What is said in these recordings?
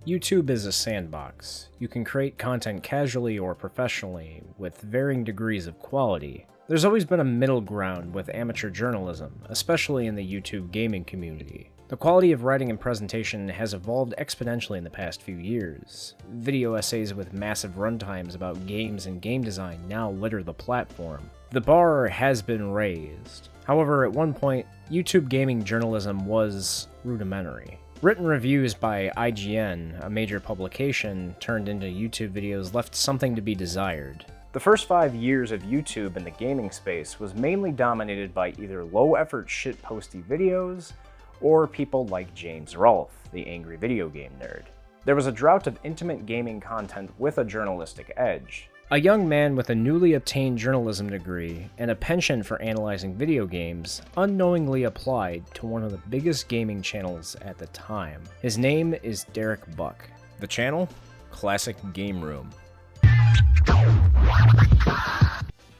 YouTube is a sandbox. You can create content casually or professionally, with varying degrees of quality. There's always been a middle ground with amateur journalism, especially in the YouTube gaming community. The quality of writing and presentation has evolved exponentially in the past few years. Video essays with massive runtimes about games and game design now litter the platform. The bar has been raised. However, at one point, YouTube gaming journalism was rudimentary. Written reviews by IGN, a major publication, turned into YouTube videos left something to be desired. The first 5 years of YouTube in the gaming space was mainly dominated by either low-effort shitposty videos, or people like James Rolfe, the angry video game nerd. There was a drought of intimate gaming content with a journalistic edge. A young man with a newly obtained journalism degree and a penchant for analyzing video games unknowingly applied to one of the biggest gaming channels at the time. His name is Derek Buck. The channel? Classic Game Room.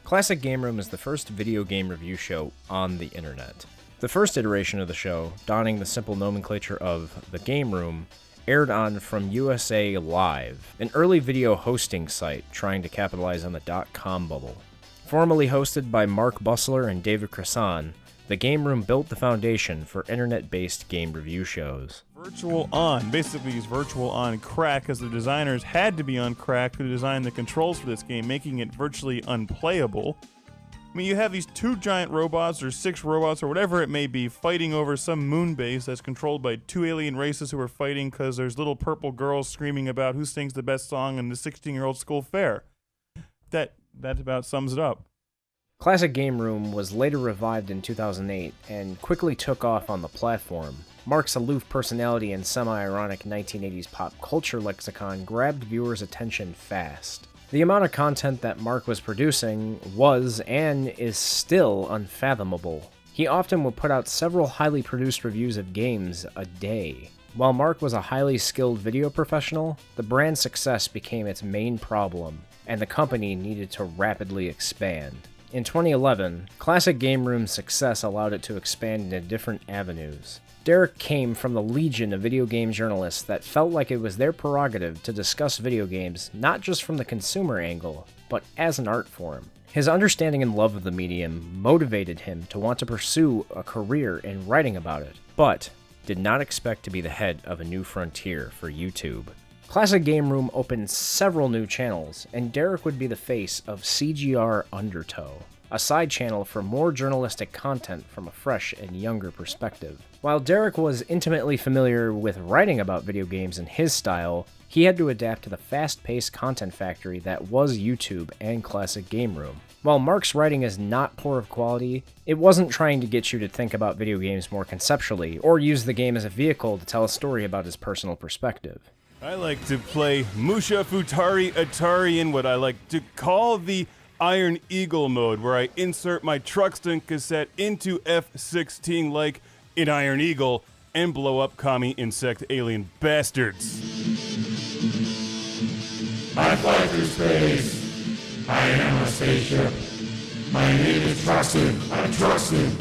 Classic Game Room is the first video game review show on the internet. The first iteration of the show, donning the simple nomenclature of The Game Room, aired on From USA Live, an early video hosting site trying to capitalize on the .com bubble. Formerly hosted by Mark Bussler and David Cresson, The Game Room built the foundation for internet-based game review shows. Virtual on, basically is virtual on crack, because the designers had to be on crack to design the controls for this game, making it virtually unplayable. I mean, you have these 2 giant robots, or 6 robots, or whatever it may be, fighting over some moon base that's controlled by 2 alien races who are fighting because there's little purple girls screaming about who sings the best song in the 16-year-old school fair. That about sums it up. Classic Game Room was later revived in 2008 and quickly took off on the platform. Mark's aloof personality and semi-ironic 1980s pop culture lexicon grabbed viewers' attention fast. The amount of content that Mark was producing was, and is still, unfathomable. He often would put out several highly produced reviews of games a day. While Mark was a highly skilled video professional, the brand's success became its main problem, and the company needed to rapidly expand. In 2011, Classic Game Room's success allowed it to expand into different avenues. Derek came from the legion of video game journalists that felt like it was their prerogative to discuss video games not just from the consumer angle, but as an art form. His understanding and love of the medium motivated him to want to pursue a career in writing about it, but did not expect to be the head of a new frontier for YouTube. Classic Game Room opened several new channels, and Derek would be the face of CGR Undertow, a side channel for more journalistic content from a fresh and younger perspective. While Derek was intimately familiar with writing about video games in his style, he had to adapt to the fast-paced content factory that was YouTube and Classic Game Room. While Mark's writing is not poor of quality, it wasn't trying to get you to think about video games more conceptually, or use the game as a vehicle to tell a story about his personal perspective. I like to play Musha Futari Atari in what I like to call the Iron Eagle mode, where I insert my Truxton cassette into F-16 like in Iron Eagle and blow up commie insect alien bastards. I fly through space. I am a spaceship. My name is Truxton. I'm Truxton.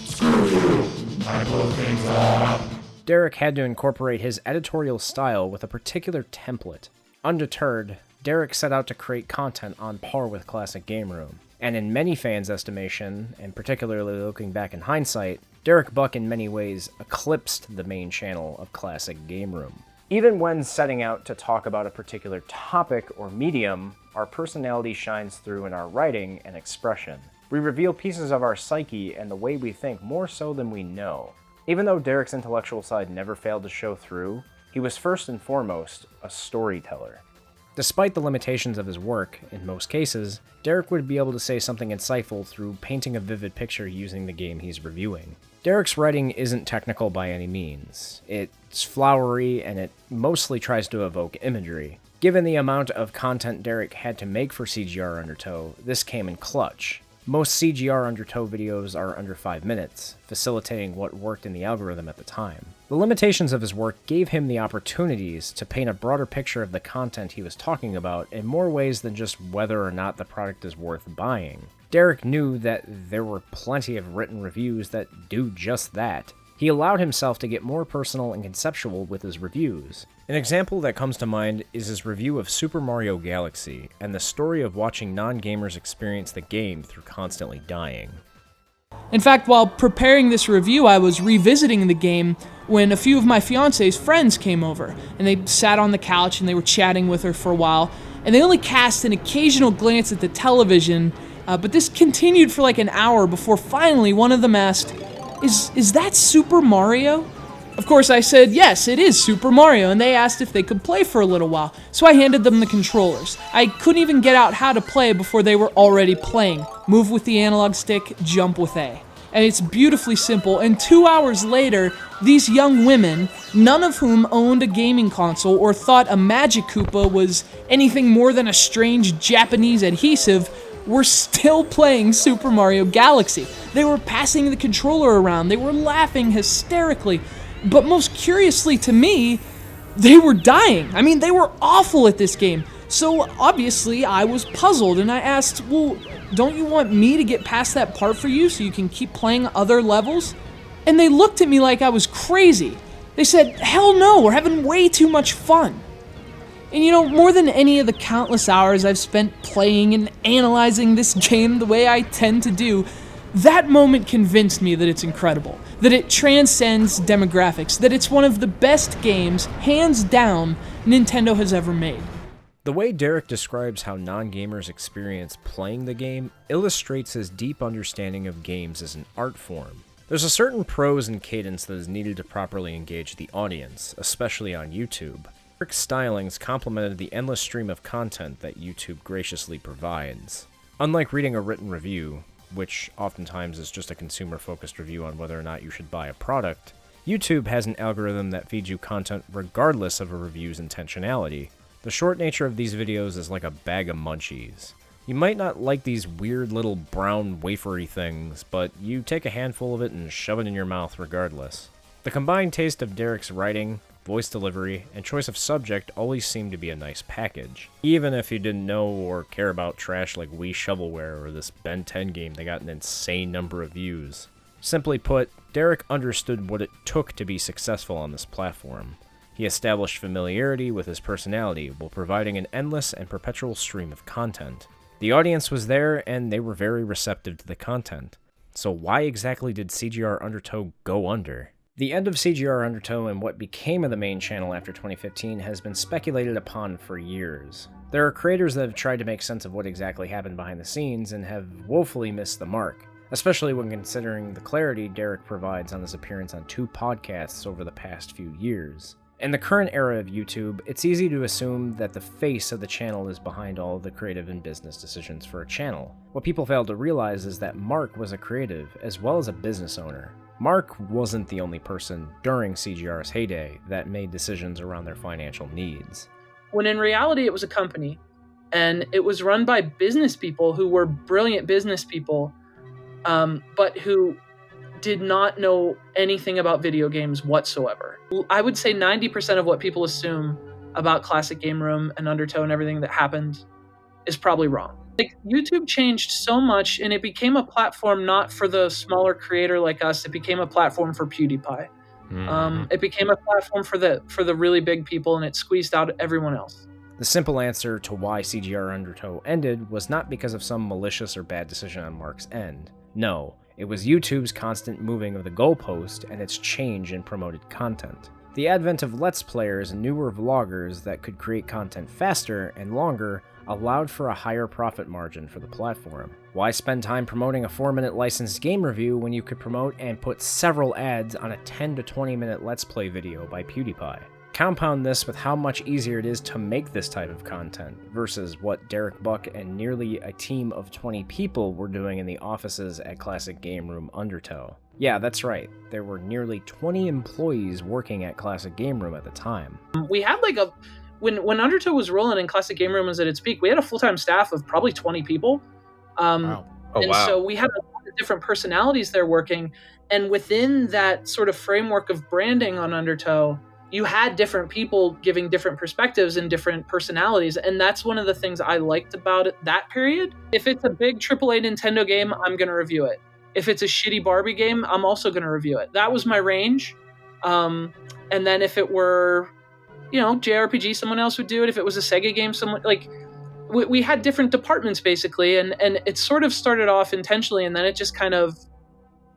Screw you. I blow things up. Derek had to incorporate his editorial style with a particular template. Undeterred, Derek set out to create content on par with Classic Game Room. And in many fans' estimation, and particularly looking back in hindsight, Derek Buck in many ways eclipsed the main channel of Classic Game Room. Even when setting out to talk about a particular topic or medium, our personality shines through in our writing and expression. We reveal pieces of our psyche and the way we think more so than we know. Even though Derek's intellectual side never failed to show through, he was first and foremost a storyteller. Despite the limitations of his work, in most cases, Derek would be able to say something insightful through painting a vivid picture using the game he's reviewing. Derek's writing isn't technical by any means. It's flowery, and it mostly tries to evoke imagery. Given the amount of content Derek had to make for CGR Undertow, this came in clutch. Most CGR Undertow videos are under 5 minutes, facilitating what worked in the algorithm at the time. The limitations of his work gave him the opportunities to paint a broader picture of the content he was talking about in more ways than just whether or not the product is worth buying. Derek knew that there were plenty of written reviews that do just that. He allowed himself to get more personal and conceptual with his reviews. An example that comes to mind is his review of Super Mario Galaxy, and the story of watching non-gamers experience the game through constantly dying. In fact, while preparing this review, I was revisiting the game when a few of my fiance's friends came over, and they sat on the couch and they were chatting with her for a while, and they only cast an occasional glance at the television, but this continued for like an hour before finally one of them asked, Is that Super Mario? Of course, I said, yes, it is Super Mario, and they asked if they could play for a little while, so I handed them the controllers. I couldn't even get out how to play before they were already playing. Move with the analog stick, jump with A. And it's beautifully simple, and 2 hours later, these young women, none of whom owned a gaming console or thought a Magic Koopa was anything more than a strange Japanese adhesive, were still playing Super Mario Galaxy. They were passing the controller around, they were laughing hysterically, but most curiously to me, they were dying. I mean, they were awful at this game. So obviously I was puzzled and I asked, well, don't you want me to get past that part for you so you can keep playing other levels? And they looked at me like I was crazy. They said, hell no, we're having way too much fun. And you know, more than any of the countless hours I've spent playing and analyzing this game the way I tend to do, that moment convinced me that it's incredible, that it transcends demographics, that it's one of the best games, hands down, Nintendo has ever made. The way Derek describes how non-gamers experience playing the game illustrates his deep understanding of games as an art form. There's a certain prose and cadence that is needed to properly engage the audience, especially on YouTube. Derek's stylings complemented the endless stream of content that YouTube graciously provides. Unlike reading a written review, which oftentimes is just a consumer-focused review on whether or not you should buy a product, YouTube has an algorithm that feeds you content regardless of a review's intentionality. The short nature of these videos is like a bag of munchies. You might not like these weird little brown wafery things, but you take a handful of it and shove it in your mouth regardless. The combined taste of Derek's writing, voice delivery, and choice of subject always seemed to be a nice package. Even if you didn't know or care about trash like Wii Shovelware or this Ben 10 game that got an insane number of views. Simply put, Derek understood what it took to be successful on this platform. He established familiarity with his personality while providing an endless and perpetual stream of content. The audience was there, and they were very receptive to the content. So why exactly did CGR Undertow go under? The end of CGR Undertow and what became of the main channel after 2015 has been speculated upon for years. There are creators that have tried to make sense of what exactly happened behind the scenes and have woefully missed the mark, especially when considering the clarity Derek provides on his appearance on 2 podcasts over the past few years. In the current era of YouTube, it's easy to assume that the face of the channel is behind all of the creative and business decisions for a channel. What people fail to realize is that Mark was a creative as well as a business owner. Mark wasn't the only person during CGR's heyday that made decisions around their financial needs. When in reality it was a company, and it was run by business people who were brilliant business people, but who did not know anything about video games whatsoever. I would say 90% of what people assume about Classic Game Room and Undertow and everything that happened is probably wrong. Like, YouTube changed so much, and it became a platform not for the smaller creator like us. It became a platform for PewDiePie. It became a platform for the really big people, and it squeezed out everyone else. The simple answer to why CGR Undertow ended was not because of some malicious or bad decision on Mark's end. No, it was YouTube's constant moving of the goalpost and its change in promoted content. The advent of Let's Players and newer vloggers that could create content faster and longer allowed for a higher profit margin for the platform. Why spend time promoting a 4-minute licensed game review when you could promote and put several ads on a 10 to 20 minute Let's Play video by PewDiePie? Compound this with how much easier it is to make this type of content versus what Derek Buck and nearly a team of 20 people were doing in the offices at Classic Game Room Undertow. Yeah, that's right. There were nearly 20 employees working at Classic Game Room at the time. We had when Undertow was rolling and Classic Game Room was at its peak, we had a full-time staff of probably 20 people. Wow. So we had a lot of different personalities there working, and within that sort of framework of branding on Undertow, you had different people giving different perspectives and different personalities, and that's one of the things I liked about that period. If it's a big AAA Nintendo game, I'm going to review it. If it's a shitty Barbie game, I'm also going to review it. That was my range. And then if it were, JRPG, someone else would do it. If it was a Sega game, someone like we had different departments basically, and it sort of started off intentionally, and then it just kind of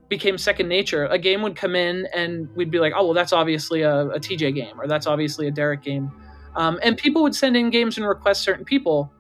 became second nature. A game would come in, and we'd be like, oh well, that's obviously a TJ game, or that's obviously a Derek game, and people would send in games and request certain people.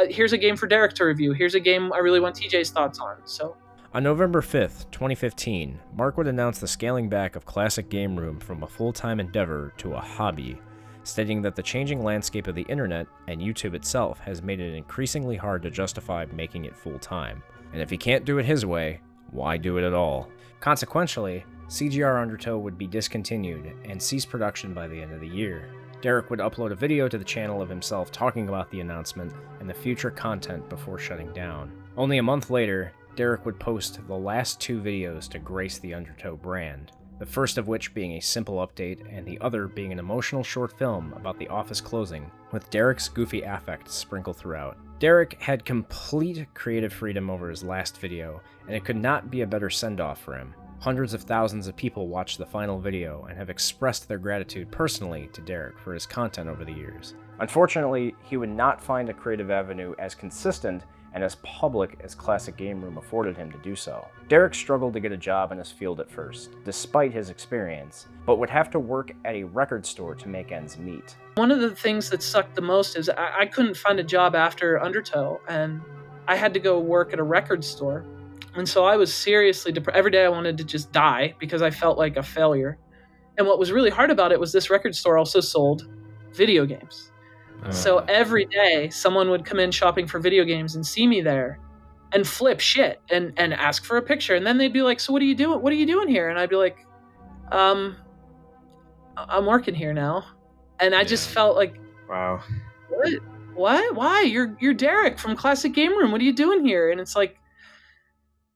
Here's a game for Derek to review. Here's a game I really want TJ's thoughts on. So. On November 5th, 2015, Mark would announce the scaling back of Classic Game Room from a full-time endeavor to a hobby, stating that the changing landscape of the internet and YouTube itself has made it increasingly hard to justify making it full-time. And if he can't do it his way, why do it at all? Consequentially, CGR Undertow would be discontinued and cease production by the end of the year. Derek would upload a video to the channel of himself talking about the announcement and the future content before shutting down. Only a month later, Derek would post the last 2 videos to grace the Undertow brand, the first of which being a simple update and the other being an emotional short film about the office closing, with Derek's goofy affect sprinkled throughout. Derek had complete creative freedom over his last video, and it could not be a better send-off for him. Hundreds of thousands of people watched the final video and have expressed their gratitude personally to Derek for his content over the years. Unfortunately, he would not find a creative avenue as consistent and as public as Classic Game Room afforded him to do so. Derek struggled to get a job in his field at first, despite his experience, but would have to work at a record store to make ends meet. One of the things that sucked the most is I couldn't find a job after Undertow, and I had to go work at a record store. And so I was seriously depressed. Every day I wanted to just die because I felt like a failure. And what was really hard about it was this record store also sold video games. So every day someone would come in shopping for video games and see me there and flip shit and ask for a picture. And then they'd be like, so what are you doing? What are you doing here? And I'd be like, I'm working here now. And I just felt like, Wow. What? Why? You're Derek from Classic Game Room. What are you doing here? And it's like,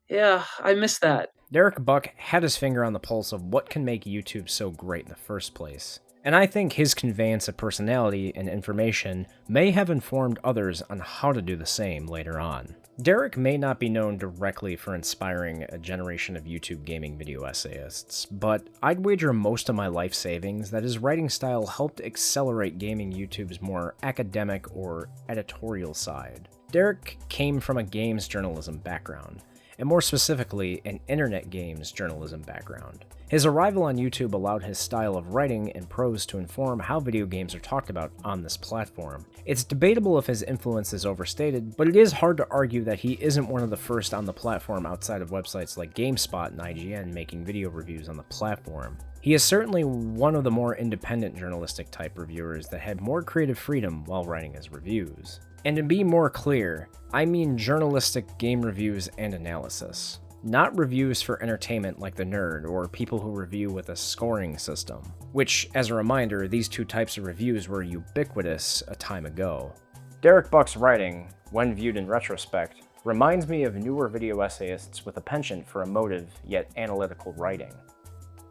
yeah, I miss that. Derek Buck had his finger on the pulse of what can make YouTube so great in the first place. And I think his conveyance of personality and information may have informed others on how to do the same later on. Derek may not be known directly for inspiring a generation of YouTube gaming video essayists, but I'd wager most of my life savings that his writing style helped accelerate gaming YouTube's more academic or editorial side. Derek came from a games journalism background, and more specifically, an internet games journalism background. His arrival on YouTube allowed his style of writing and prose to inform how video games are talked about on this platform. It's debatable if his influence is overstated, but it is hard to argue that he isn't one of the first on the platform outside of websites like GameSpot and IGN making video reviews on the platform. He is certainly one of the more independent journalistic type reviewers that had more creative freedom while writing his reviews. And to be more clear, I mean journalistic game reviews and analysis. Not reviews for entertainment like The Nerd or people who review with a scoring system, which, as a reminder, these two types of reviews were ubiquitous a time ago. Derek Buck's writing, when viewed in retrospect, reminds me of newer video essayists with a penchant for emotive yet analytical writing.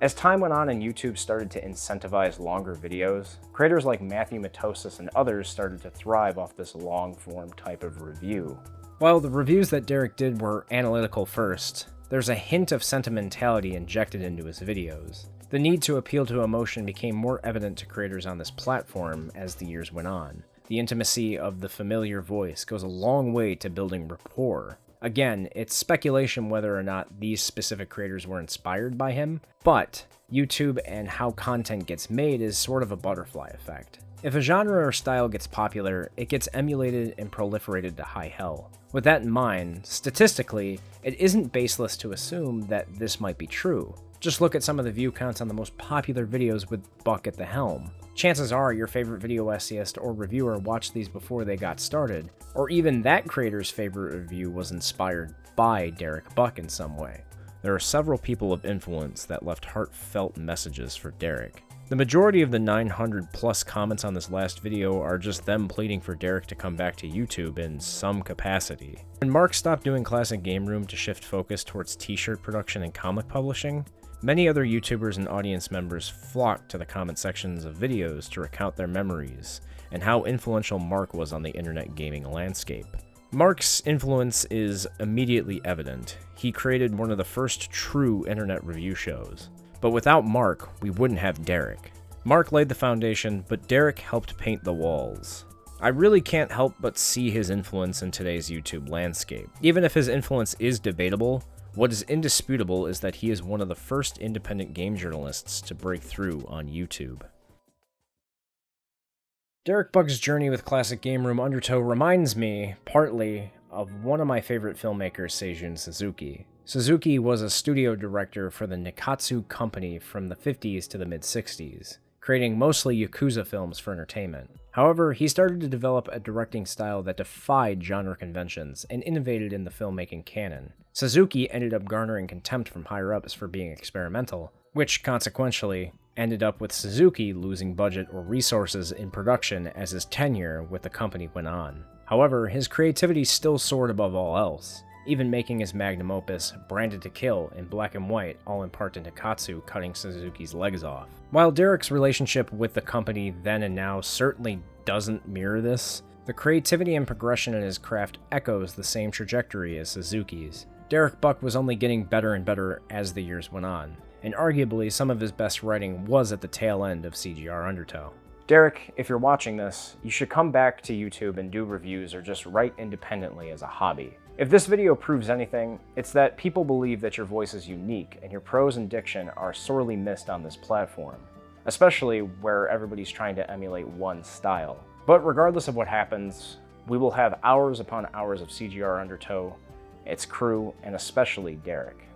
As time went on and YouTube started to incentivize longer videos, creators like Matthew Matosis and others started to thrive off this long-form type of review. While the reviews that Derek did were analytical first, there's a hint of sentimentality injected into his videos. The need to appeal to emotion became more evident to creators on this platform as the years went on. The intimacy of the familiar voice goes a long way to building rapport. Again, it's speculation whether or not these specific creators were inspired by him, but YouTube and how content gets made is sort of a butterfly effect. If a genre or style gets popular, it gets emulated and proliferated to high hell. With that in mind, statistically, it isn't baseless to assume that this might be true. Just look at some of the view counts on the most popular videos with Buck at the helm. Chances are your favorite video essayist or reviewer watched these before they got started, or even that creator's favorite review was inspired by Derek Buck in some way. There are several people of influence that left heartfelt messages for Derek. The majority of the 900 plus comments on this last video are just them pleading for Derek to come back to YouTube in some capacity. When Mark stopped doing Classic Game Room to shift focus towards t-shirt production and comic publishing, many other YouTubers and audience members flocked to the comment sections of videos to recount their memories and how influential Mark was on the internet gaming landscape. Mark's influence is immediately evident. He created one of the first true internet review shows. But without Mark, we wouldn't have Derek. Mark laid the foundation, but Derek helped paint the walls. I really can't help but see his influence in today's YouTube landscape. Even if his influence is debatable, what is indisputable is that he is one of the first independent game journalists to break through on YouTube. Derek Buck's journey with Classic Game Room Undertow reminds me, partly, of one of my favorite filmmakers, Seijun Suzuki. Suzuki was a studio director for the Nikatsu Company from the 50s to the mid-60s, creating mostly Yakuza films for entertainment. However, he started to develop a directing style that defied genre conventions and innovated in the filmmaking canon. Suzuki ended up garnering contempt from higher-ups for being experimental, which consequentially ended up with Suzuki losing budget or resources in production as his tenure with the company went on. However, his creativity still soared above all else, even making his magnum opus, Branded to Kill, in black and white, all in part to Nikatsu cutting Suzuki's legs off. While Derek's relationship with the company then and now certainly doesn't mirror this, the creativity and progression in his craft echoes the same trajectory as Suzuki's. Derek Buck was only getting better and better as the years went on, and arguably some of his best writing was at the tail end of CGR Undertow. Derek, if you're watching this, you should come back to YouTube and do reviews or just write independently as a hobby. If this video proves anything, it's that people believe that your voice is unique and your prose and diction are sorely missed on this platform, especially where everybody's trying to emulate one style. But regardless of what happens, we will have hours upon hours of CGR Undertow, its crew, and especially Derek.